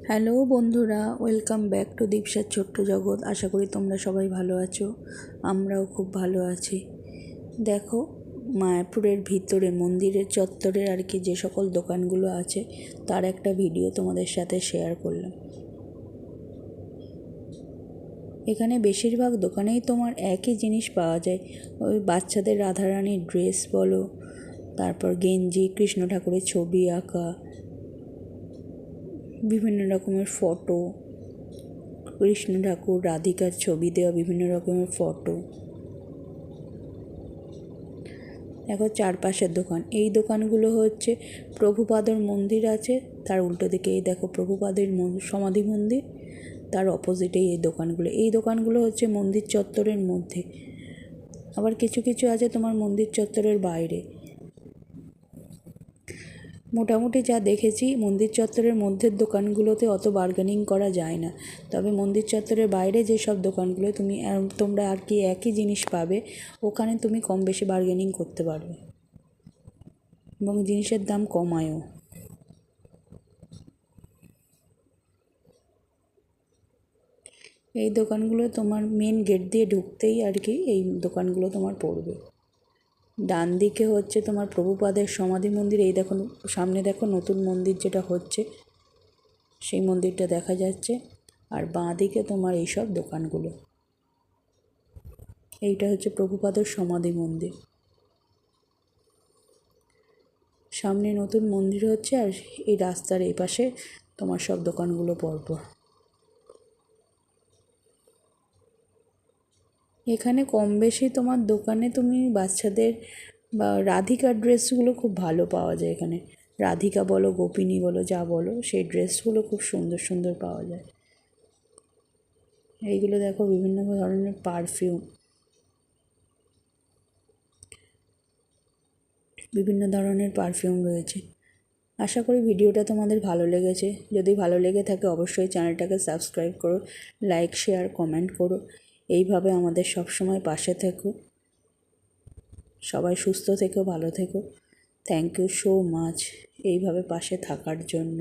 Hello বন্ধুরা, welcome back to দীপসার ছোট্ট জগৎ। আশা করি তোমরা সবাই ভালো আছো, আমরাও খুব ভালো আছি। দেখো, মায়াপুরের ভিতরে মন্দিরের চত্বরের আর কি যে সকল দোকানগুলো আছে তার একটা ভিডিও তোমাদের সাথে শেয়ার করলাম। এখানে বেশিরভাগ দোকানেই তোমার একই জিনিস পাওয়া যায়। ওই বাচ্চাদের রাধারানীর ড্রেস বলো, তারপর গেঞ্জি, কৃষ্ণ ঠাকুরের ছবি আঁকা, বিভিন্ন রকমের ফটো, কৃষ্ণ ঠাকুর রাধিকার ছবি দেওয়া বিভিন্ন রকমের ফটো। দেখো চারপাশের দোকান, এই দোকানগুলো হচ্ছে প্রভুপাদর মন্দির আছে, তার উল্টো দিকে এই দেখো প্রভুপাদের সমাধি মন্দির, তার অপোজিটেই এই দোকানগুলো হচ্ছে মন্দির চত্বরের মধ্যে। আবার কিছু কিছু আছে তোমার মন্দির চত্বরের বাইরে। মোটামুটি যা দেখেছি মন্দির চত্বরের মধ্যের দোকানগুলোতে অত বার্গেনিং করা যায় না, তবে মন্দির চত্বরের বাইরে যেসব দোকানগুলো তোমরা আর কি একই জিনিস পাবে, ওখানে তুমি কম বেশি বার্গেনিং করতে পারবে এবং জিনিসের দাম কমায়ও। এই দোকানগুলো তোমার মেন গেট দিয়ে ঢুকতেই আর কি এই দোকানগুলো তোমার পড়বে। ডান দিকে হচ্ছে তোমার প্রভুপাদের সমাধি মন্দির, এই দেখো সামনে দেখো নতুন মন্দির যেটা হচ্ছে সেই মন্দিরটা দেখা যাচ্ছে। আর বাঁ দিকে তোমার এইসব দোকানগুলো, এইটা হচ্ছে প্রভুপাদর সমাধি মন্দির। সামনে নতুন মন্দির হচ্ছে আর এই রাস্তার এই পাশে তোমার সব দোকানগুলো পরপর। এখানে কম বেশি তোমার দোকানে তুমি বাচ্চাদের বা রাধিকার ড্রেসগুলো খুব ভালো পাওয়া যায়। এখানে রাধিকা বলো, গোপিনী বলো, যা বলো, সেই ড্রেসগুলো খুব সুন্দর সুন্দর পাওয়া যায়। এইগুলো দেখো বিভিন্ন ধরনের পারফিউম, বিভিন্ন ধরনের পারফিউম রয়েছে। আশা করি ভিডিওটা তোমাদের ভালো লেগেছে। যদি ভালো লেগে থাকে অবশ্যই চ্যানেলটাকে সাবস্ক্রাইব করো, লাইক শেয়ার কমেন্ট করো। এইভাবে আমাদের সব সময় পাশে থেকো। সবাই সুস্থ থেকো, ভালো থেকো। থ্যাংক ইউ সো মাচ এইভাবে পাশে থাকার জন্য।